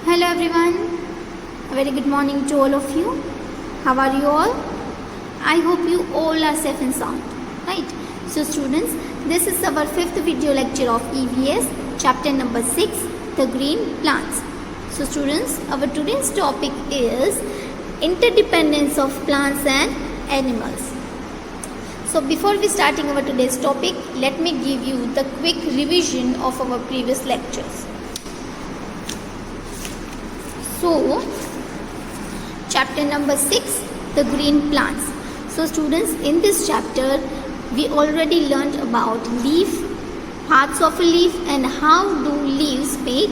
Hello everyone, a very good morning to all of you. How are you all? I hope you all are safe and sound, right? So students, this is our fifth video lecture of EVS, chapter number 6, the green plants. So students, our today's topic is interdependence of plants and animals. So before we starting our today's topic, let me give you the quick revision of our previous lectures. So, chapter number 6, the green plants. So students, in this chapter, we already learned about leaf, parts of a leaf and how do leaves make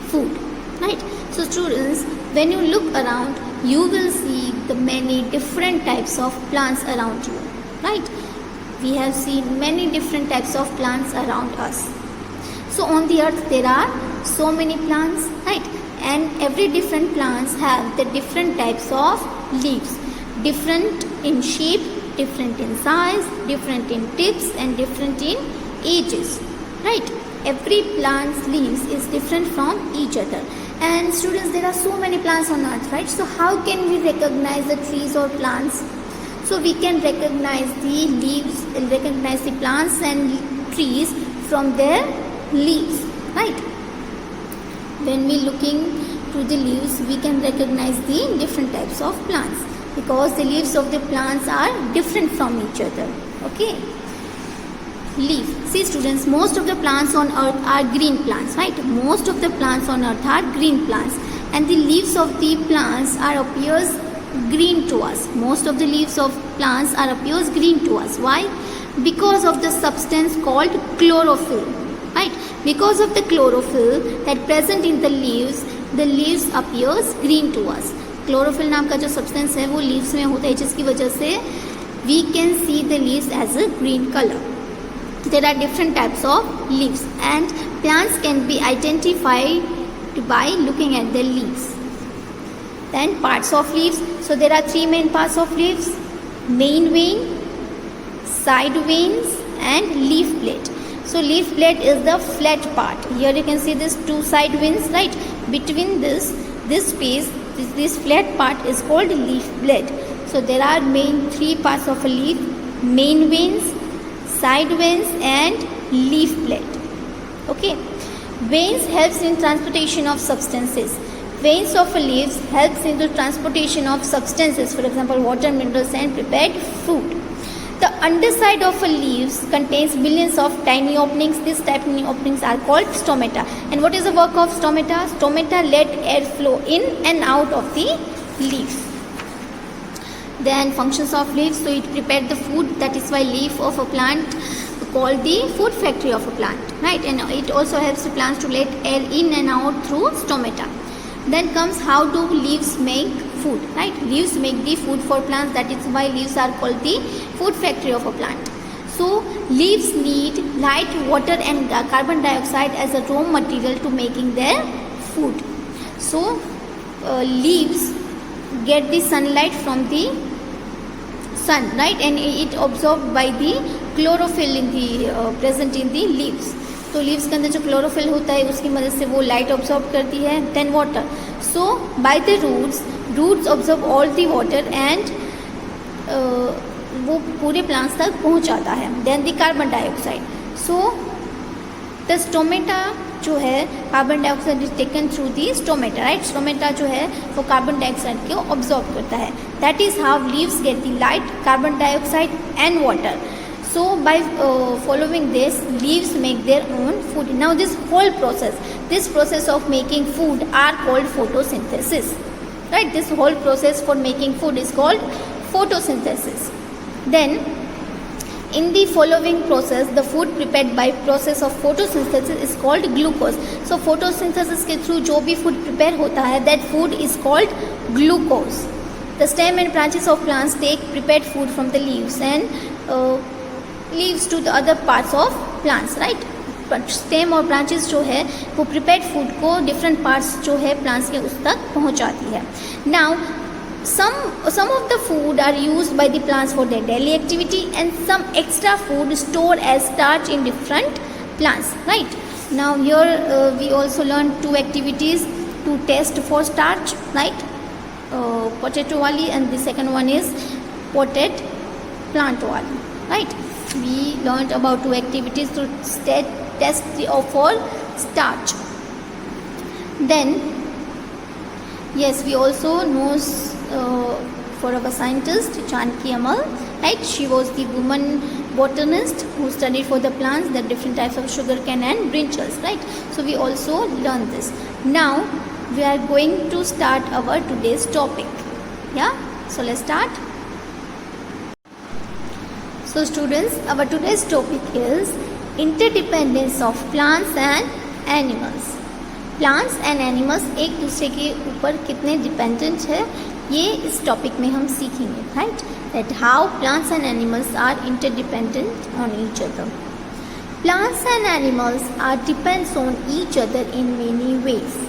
food, right? So students, when you look around, you will see the many different types of plants around you, right? We have seen many different types of plants around us. So on the earth, there are so many plants, right? And every different plants have the different types of leaves, different in shape, different in size, different in tips and different in ages, right? Every plant's leaves is different from each other. And students, there are so many plants on earth, right? So how can we recognize the trees or plants? So we can recognize the leaves, recognize the plants and trees from their leaves, right? When we looking to the leaves, we can recognize the different types of plants because the leaves of the plants are different from each other. Okay. Leaf. See students, most of the plants on earth are green plants, right? Most of the plants on earth are green plants, and the leaves of the plants appears green to us. Most of the leaves of plants appears green to us. Why? Because of the substance called chlorophyll, right? Because of the chlorophyll that present in the leaves appears green to us. Chlorophyll नाम का जो substance है वो leaves में होता है, जिसकी वजह से we can see the leaves as a green color. There are different types of leaves and plants can be identified by looking at the leaves. Then parts of leaves. So there are three main parts of leaves: main vein, side veins and leaf plate. So leaf plate is the flat part. Here you can see this two side veins, right? Between this space, this flat part is called leaf plate. So there are main three parts of a leaf: main veins, side veins and leaf plate. Okay. Veins helps in transportation of substances. Veins of a leaves helps in the transportation of substances, for example water, minerals and prepared food. The underside of a leaves contains millions of tiny openings. These tiny openings are called stomata. And what is the work of stomata? Stomata let air flow in and out of the leaves. Then functions of leaves. So it prepared the food. That is why leaf of a plant called the food factory of a plant, right? And it also helps the plants to let air in and out through stomata. Then comes how do leaves make food, right? Leaves make the food for plants. That is why leaves are called the food factory of a plant. So leaves need light, water and carbon dioxide as a raw material to making their food. So leaves get the sunlight from the sun, right? And it absorbed by the chlorophyll in the present in the leaves. तो leaves के अंदर जो chlorophyll होता है उसकी मदद से वो लाइट ऑब्जॉर्ब करती है. Then water. So by the roots absorb all the water and वो पूरे प्लांट्स तक पहुंचाता है. Then the carbon dioxide. So the stomata जो है carbon dioxide is taken through the stomata, right? Stomata जो है वो कार्बन डाइऑक्साइड को ऑब्जॉर्ब करता है. That is how leaves get the light, carbon dioxide and water. So by following this, leaves make their own food. Now this process of making food are called photosynthesis, right? This whole process for making food is called photosynthesis. Then in the following process, the food prepared by process of photosynthesis is called glucose. So photosynthesis के through जो भी food prepare होता है, that food is called glucose. The stem and branches of plants take prepared food from the leaves and leaves to the other parts of plants, right? Stem और branches जो है वो prepared food को different parts जो है plants के उस तक पहुंचाती है. Now some of the food are used by the plants for their daily activity and some extra food stored as starch in different plants, right? Now here we also learn two activities two test for starch, right? Potato wali, and the second one is potted plant wali, right? We learned about two activities to test for starch. Then yes, we also know for our scientist Janaki Amal, right? She was the woman botanist who studied for the plants the different types of sugarcane and brinjals, right? So we also learned this. Now we are going to start our today's topic. Yeah, so let's start. So students, our today's topic is interdependence of plants and animals. Plants and animals एक दूसरे के ऊपर कितने dependent है, ये इस topic में हम सीखेंगे, right? That how plants and animals are interdependent on each other. Plants and animals are depends on each other in many ways.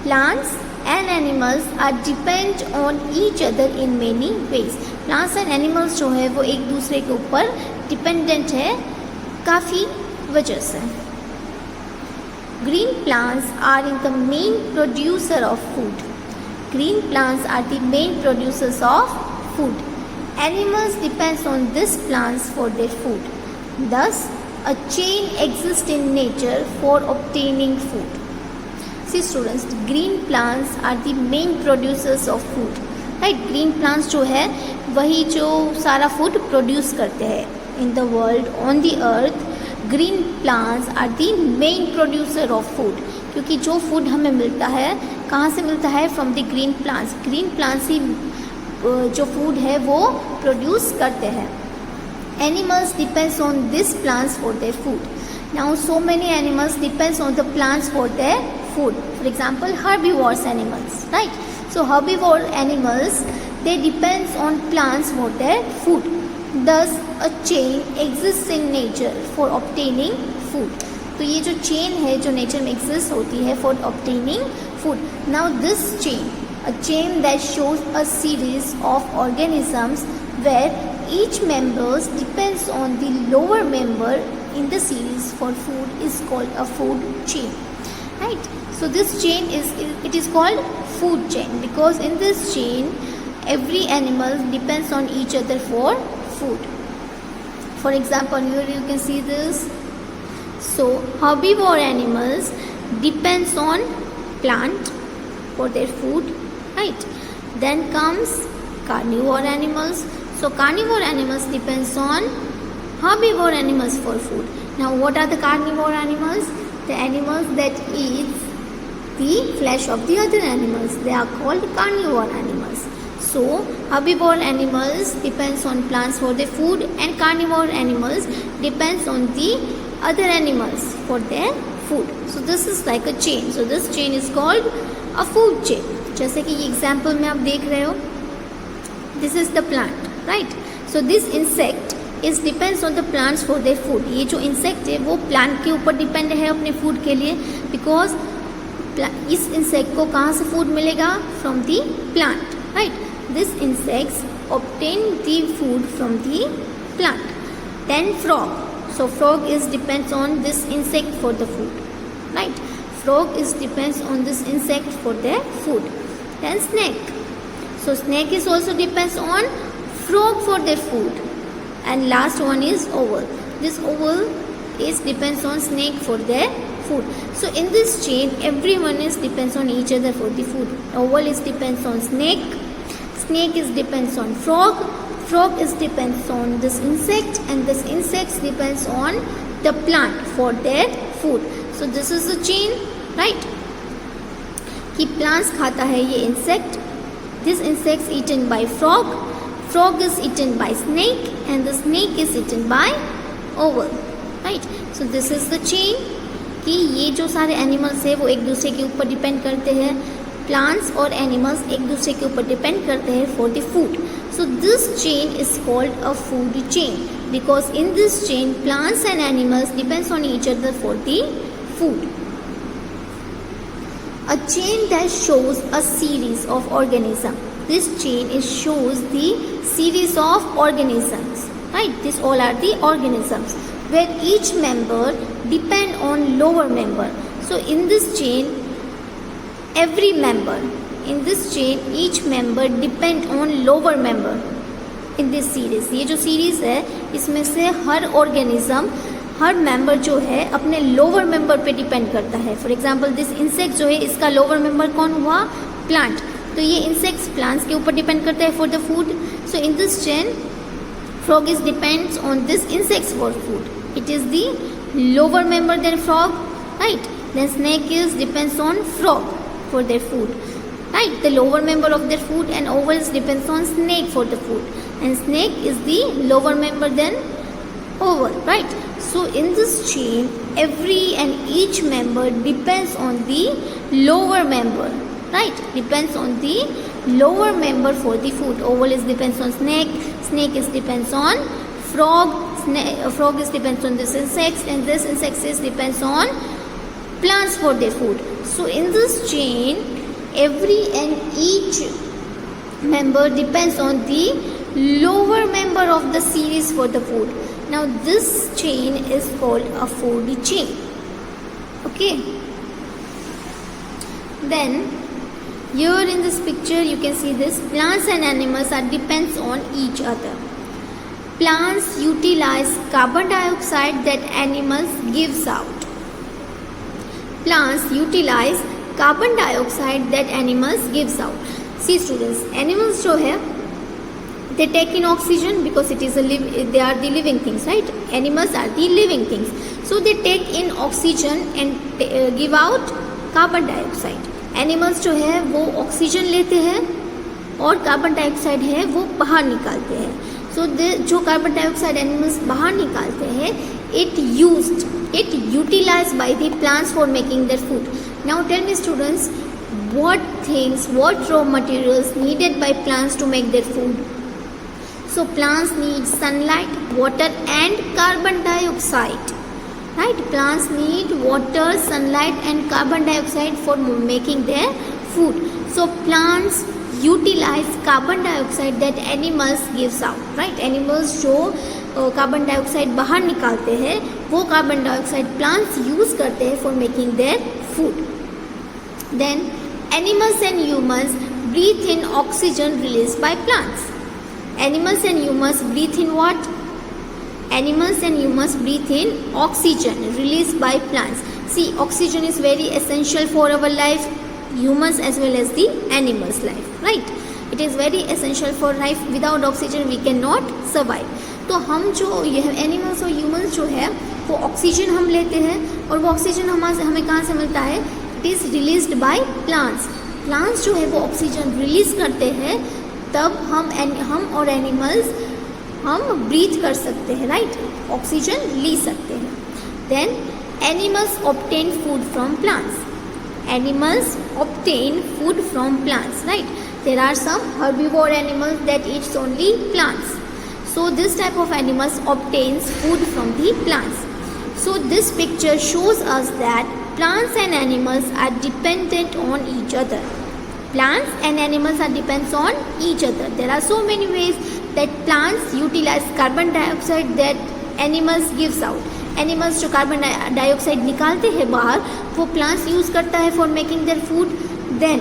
Plants and animals are depend on each other in many ways. Plants and animals जो है वो एक दूसरे के ऊपर dependent है काफ़ी वजह से. Green plants are the main producer of food. Green plants are the main producers of food. Animals depend on these plants for their food. Thus, a chain exists in nature for obtaining food. See students, green plants are the main producers of food. Right? Green plants जो है वही जो सारा food produce करते हैं in the world, on the earth. Green plants are the main producer of food, क्योंकि जो food हमें मिलता है कहाँ से मिलता है? From the green plants. Green plants ही जो फूड है वो प्रोड्यूस करते हैं. Animals depends on this plants for their food. Now so many animals depends on the plants for their food. For example herbivores animals, right? So herbivore animals, they depends on plants for their food. Thus, a chain exists in nature for obtaining food. तो ये जो chain है जो nature में exist होती है for obtaining food. Now this chain, a chain that shows a series of organisms where each member depends on the lower member in the series for food is called a food chain. Right? So this chain is called food chain because in this chain every animal depends on each other for food. For example, here you can see this. So herbivore animals depends on plant for their food, right? Then comes carnivore animals. So carnivore animals depends on herbivore animals for food. Now what are the carnivore animals? The animals that eat the flesh of the other animals. They are called carnivore animals. So herbivore animals depends on plants for their food and carnivore animals depends on the other animals for their food. So this is like a chain. So this chain is called a food chain. जैसे कि ये example में आप देख रहे हो, this is the plant, right? So this insect is depends on the plants for their food. ये जो insect है वो plant के ऊपर depend है अपने food के लिए, because इस insect को कहाँ से food मिलेगा? From the plant, right? These insects obtain the food from the plant. Then frog. So frog is depends on this insect for the food, right? Frog is depends on this insect for their food. Then snake. So snake is also depends on frog for their food. And last one is owl. This owl is depends on snake for their food. So in this chain everyone is depends on each other for the food. Owl is depends on snake. Snake is depends on frog. Frog is depends on this insect, and this insect depends on the plant for their food. So this is a chain, right? कि plants खाता है ये insect. This insect is eaten by frog. Frog is eaten by snake, and the snake is eaten by owl, right? So this is the chain कि ये जो सारे animals है वो एक दूसरे के ऊपर depend करते हैं. प्लांट्स और एनिमल्स एक दूसरे के ऊपर डिपेंड करते हैं for the food. So this chain is called a food chain because in this chain plants and animals depends on each other for the food. A chain that shows a series of organisms. This chain shows the series of organisms, right? These all are the organisms where each member depend on lower member. So in this chain, every member in this chain, each member depend on lower member in this series. ये जो series है इसमें से हर organism, हर member जो है अपने lower member पे depend करता है. फॉर एग्जांपल दिस इंसेक्ट जो है इसका लोअर मेंबर कौन हुआ? प्लांट. तो ये इंसेक्ट्स प्लांट्स के ऊपर डिपेंड करता है for the food. So in this chain frog is depends on this insects for food. It is the lower member than frog, right? Then snake is depends on frog for their food, right? The lower member of their food, and owls depends on snake for the food, and snake is the lower member than owl, right? So in this chain, every and each member depends on the lower member, right? Depends on the lower member for the food. Owl is depends on snake, snake is depends on frog, frog is depends on this insects, and this insects is depends on plants for their food. So in this chain, every and each member depends on the lower member of the series for the food. Now this chain is called a 4D chain. Okay. Then here in this picture you can see this plants and animals are depends on each other. Plants utilize carbon dioxide that animals gives out. Plants utilize carbon dioxide that animals gives out. See students, animals जो है they take in oxygen because it is they are the living things, right? Animals are the living things. So they take in oxygen and give out carbon dioxide. Animals जो है वो oxygen लेते हैं और carbon dioxide है वो बाहर निकालते हैं. सो जो कार्बन डाइऑक्साइड एनिमल्स बाहर निकालते हैं it utilized by the plants for making their food. Now tell me students, what raw materials needed by plants to make their food? So plants need sunlight, water and carbon dioxide. Right? Plants need water, sunlight and carbon dioxide for making their food. So plants utilize carbon dioxide that animals gives out. Right? Animals जो carbon dioxide बाहर निकालते हैं वो carbon dioxide plants use करते हैं for making their food. Then animals and humans breathe in oxygen release by plants. Animals and humans breathe in what? Animals and humans breathe in oxygen released by plants. See, oxygen is very essential for our life, humans as well as the animals' life, right? It is very essential for life. Without oxygen we cannot survive. तो हम जो ये animals और humans जो है वो oxygen हम लेते हैं और वो ऑक्सीजन हमें कहाँ से मिलता है? It is released by plants. Plants जो है वो ऑक्सीजन रिलीज करते हैं तब हम और एनिमल्स हम ब्रीथ कर सकते हैं, राइट? ऑक्सीजन ली सकते हैं. Then animals obtain food from plants. Animals obtain food from plants, right? There are some herbivore animals that eats only plants. So this type of animals obtains food from the plants. So this picture shows us that plants and animals are dependent on each other. Plants and animals are depends on each other. There are so many ways that plants utilize carbon dioxide that animals gives out. Animals जो carbon dioxide निकालते हैं बाहर वो plants use करता है for making their food. Then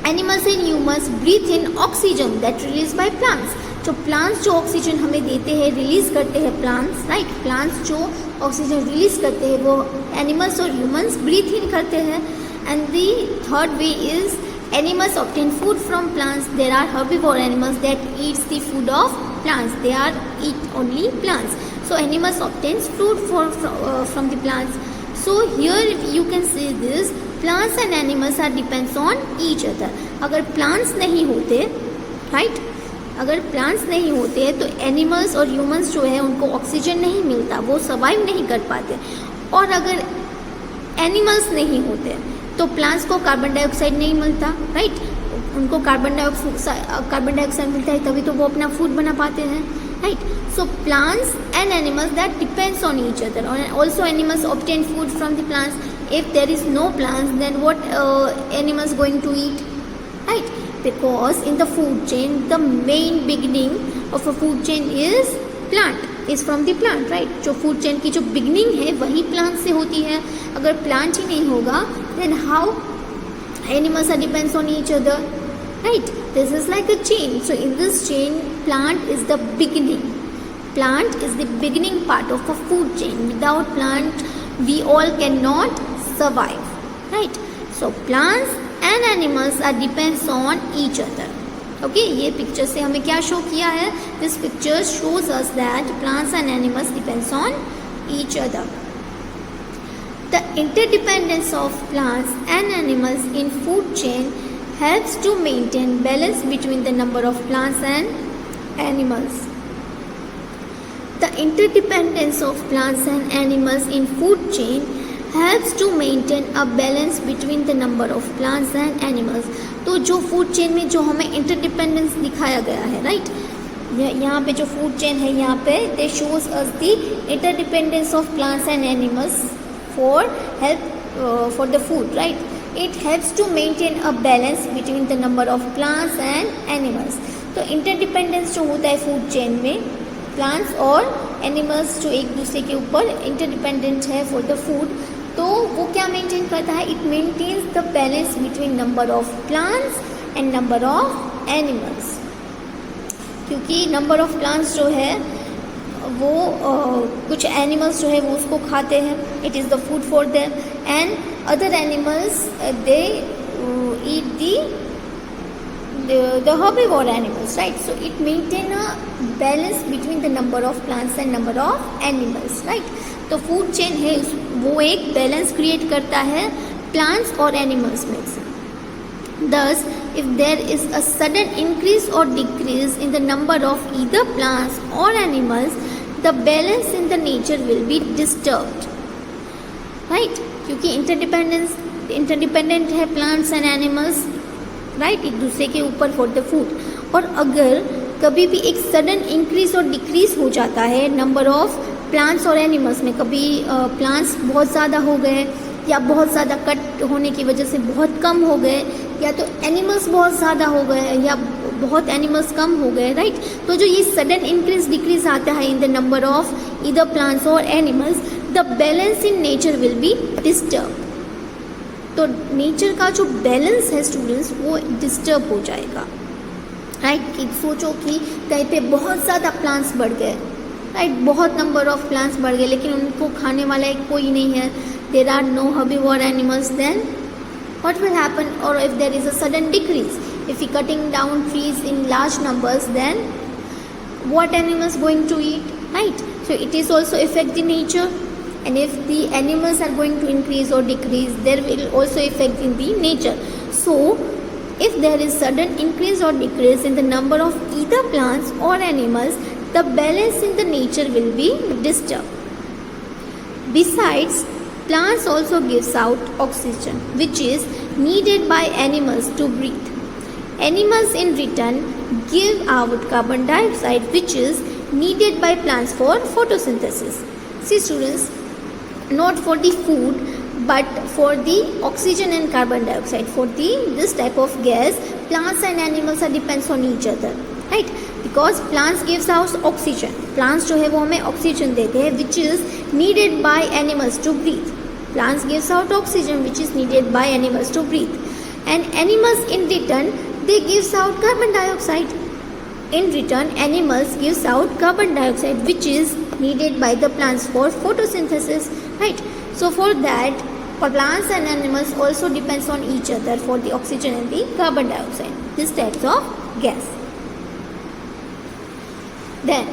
animals and humans breathe in oxygen that release by plants. जो plants जो oxygen हमें देते हैं रिलीज करते हैं प्लांट्स, राइट? प्लांट्स जो ऑक्सीजन रिलीज करते हैं वो एनिमल्स और ह्यूमंस ब्रीथ इन करते हैं. And the third way is animals obtain food from plants. There are herbivore animals that eats the food of plants. They are eat only plants. So animals obtains food from the plants. So here you can see this plants and animals are depends on each other. अगर plants नहीं होते, right? अगर plants नहीं होते तो animals और humans जो है उनको ऑक्सीजन नहीं मिलता, वो सर्वाइव नहीं कर पाते. और अगर animals नहीं होते तो प्लांट्स को कार्बन डाइऑक्साइड नहीं मिलता, राइट? उनको कार्बन डाइऑक्साइड मिलता है तभी तो वो अपना फूड बना पाते हैं, right? So plants and animals that depends on each other. Also animals obtain food from the plants. If there is no plants then what animals going to eat, right? Because in the food chain the main beginning of a food chain is plant, is from the plant, right? जो food chain की जो beginning है वही plant से होती है. अगर plant ही नहीं होगा then how animals are depends on each other, right? This is like a chain. So in this chain, plant is the beginning. Plant is the beginning part of a food chain. Without plant, we all cannot survive, right? So plants and animals are depends on each other. Okay, ये picture से हमें क्या show किया है? This picture shows us that plants and animals depends on each other. The interdependence of plants and animals in food chain helps to maintain balance between the number of plants and animals. The interdependence of plants and animals in food chain helps to maintain a balance between the number of plants and animals. तो जो food chain में जो हमें interdependence दिखाया गया है, right, यहाँ पे जो फूड चेन है, यहाँ पे दे shows us the interdependence of plants and animals for help for the food, right? It helps to maintain a balance between the number of plants and animals. तो interdependence जो होता है फूड चेन में, plants और animals जो एक दूसरे के ऊपर इंटरडिपेंडेंट है फॉर द फूड, तो वो क्या मेंटेन करता है? It maintains the balance between number of plants and number of animals. क्योंकि नंबर ऑफ प्लांट्स जो है वो कुछ एनिमल्स जो है वो उसको खाते हैं, it is the food for them, and other animals they eat the herbivore animals, right? So it maintain a balance between the number of plants and number of animals, right? तो food chain है वो एक balance create करता है plants और animals में से. Thus, if there is a sudden increase or decrease in the number of either plants or animals, the balance in the nature will be disturbed, right? क्योंकि interdependent है plants and animals, right, एक दूसरे के ऊपर for the food. और अगर कभी भी एक सडन इंक्रीज और डिक्रीज हो जाता है नंबर ऑफ प्लांट्स और एनिमल्स में, कभी प्लांट्स बहुत ज़्यादा हो गए या बहुत ज़्यादा कट होने की वजह से बहुत कम हो गए, या तो एनिमल्स बहुत ज़्यादा हो गए या बहुत एनिमल्स कम हो गए, राइट. तो जो ये सडन इंक्रीज डिक्रीज आता है in the number of either plants और animals, the balance in nature will be disturb. तो नेचर का जो बैलेंस है स्टूडेंट्स वो डिस्टर्ब हो जाएगा, राइट. कि सोचो कि कहीं पे बहुत ज़्यादा प्लांट्स बढ़ गए, राइट, बहुत नंबर ऑफ प्लांट्स बढ़ गए, लेकिन उनको खाने वाला एक कोई नहीं है, there are no herbivore animals, then what will happen? Or if there is a sudden decrease, if we cutting down trees in large numbers, then what animals going to eat, right? So it is also affect the nature, and if the animals are going to increase or decrease, there will also affect in the nature. So if there is sudden increase or decrease in the number of either plants or animals, the balance in the nature will be disturbed. Besides, plants also gives out oxygen, which is needed by animals to breathe. Animals in return give out carbon dioxide, which is needed by plants for photosynthesis. See students, not for the food, but for the oxygen and carbon dioxide, for this type of gas, plants and animals are depends on each other, right? Because plants gives out oxygen, plants जो है वो हमें oxygen देते हैं, which is needed by animals to breathe. Plants gives out oxygen which is needed by animals to breathe, and animals in return they gives out carbon dioxide. In return, animals gives out carbon dioxide which is needed by the plants for photosynthesis, right? So for that, plants and animals also depends on each other for the oxygen and the carbon dioxide, these types of gas. Then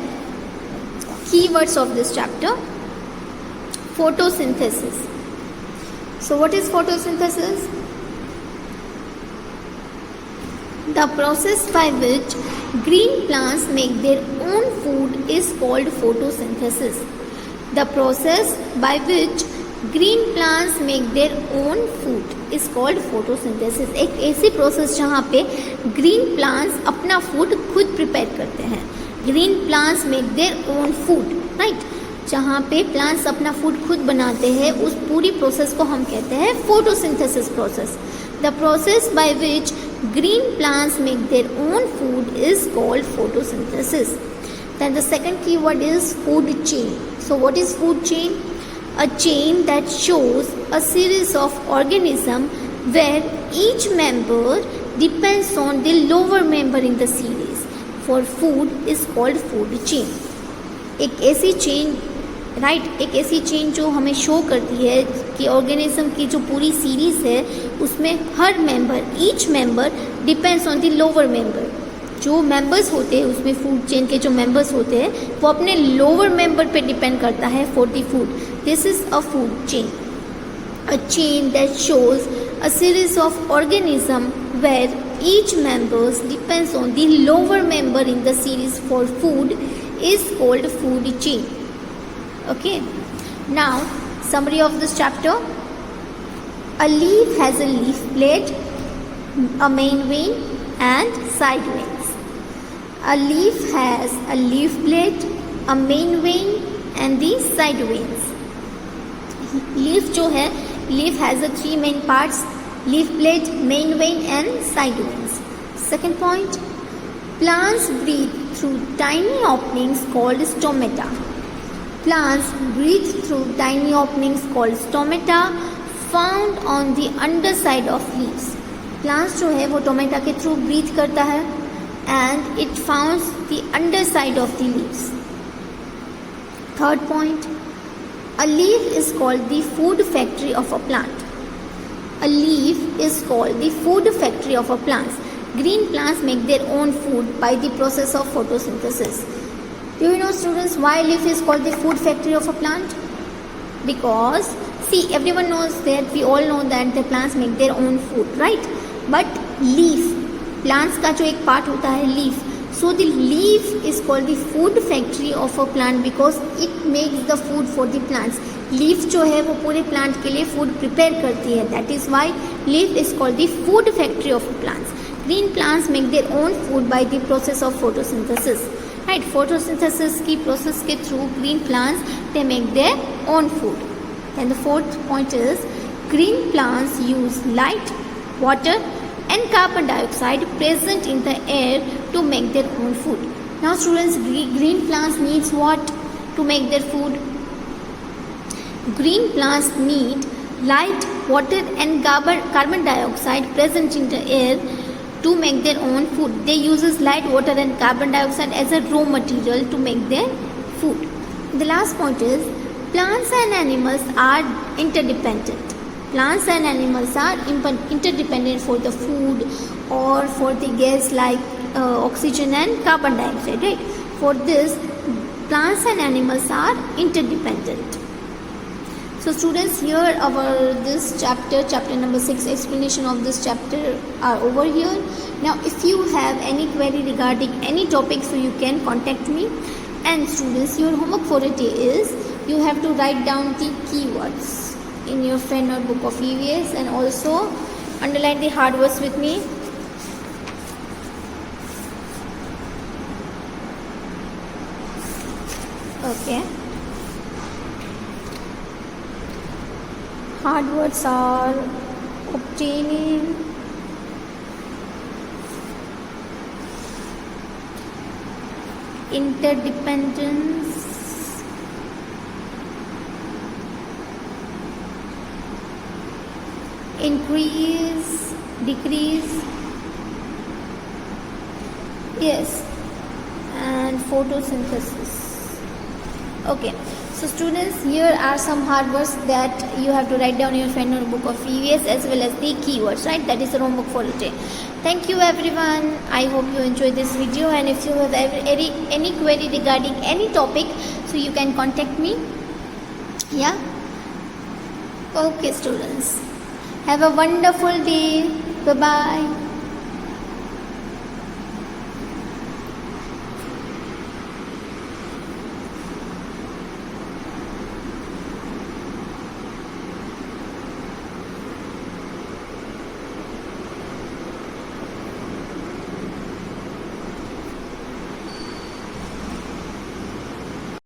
keywords of this chapter: photosynthesis. So what is photosynthesis? The process by which green plants make their own food is called photosynthesis. The process by which green plants make their own food is called photosynthesis. एक ऐसी process जहाँ पे green plants अपना food खुद prepare करते हैं. Green plants make their own food, right. जहाँ पे प्लांट्स अपना फूड खुद बनाते हैं, उस पूरी प्रोसेस को हम कहते हैं photosynthesis process. The process by which green plants make their own food is called photosynthesis. Then the second keyword is food chain. So what is food chain? A chain that shows a series of organisms where each member depends on the lower member in the series. For food is called food chain. एक ऐसी chain एक ऐसी chain जो हमें show करती है कि organism की जो पूरी सीरीज़ है उसमें हर member, each member depends on the lower member. जो मेंबर्स होते हैं उसमें फूड चेन के जो मेंबर्स होते हैं वो अपने लोअर मेंबर पे डिपेंड करता है for the food. This is a food chain, a chain that shows a series of organism where each members depends on the lower member in the series for food is called food chain. Okay, now summary of this chapter. A leaf has a leaf blade, a main vein and side veins. A leaf has a leaf blade, a main vein and the side veins. Leaf जो है, leaf has the three main parts: leaf blade, main vein and side veins. Second point, plants breathe through tiny openings called stomata. Plants breathe through tiny openings called stomata found on the underside of leaves. Plants जो है वो टोमेटा के through breathe करता है and it founds the underside of the leaves. Third point, a leaf is called the food factory of a plant. A leaf is called the food factory of a plant. Green plants make their own food by the process of photosynthesis. Do you know, students, why leaf is called the food factory of a plant? Because, see, everyone knows that, we all know that the plants make their own food, right? But leaf, plants का जो एक part होता है leaf, so the leaf is called the food factory of a plant because it makes the food for the plants. Leaf जो है वो पूरे plant के लिए फूड प्रिपेयर करती है. That is why leaf is called the food factory of plants. Green plants make their own food by the process of photosynthesis. Right, photosynthesis की process के through green plants they make their own food. And the fourth point is green plants use light, water and carbon dioxide present in the air to make their own food. Now students, green plants needs what to make their food? Green plants need light, water and carbon dioxide present in the air to make their own food. They uses light, water and carbon dioxide as a raw material to make their food. The last point is plants and animals are interdependent. Plants and animals are interdependent for the food or for the gas like oxygen and carbon dioxide, right? For this, plants and animals are interdependent. So students, here this chapter number 6, explanation of this chapter are over here. Now if you have any query regarding any topic, so you can contact me. And students, your homework for the day is you have to write down the keywords in your friend notebook of EVS and also underline the hard words with me. Okay. Hard words are obtaining, interdependence, increase, decrease, yes, and photosynthesis. Okay, so students, here are some hard words that you have to write down in your friend notebook of EVS as well as the keywords, right? That is the homework for today. Thank you everyone. I hope you enjoyed this video, and if you have any query regarding any topic, so you can contact me. Yeah. Okay students, have a wonderful day. Bye bye.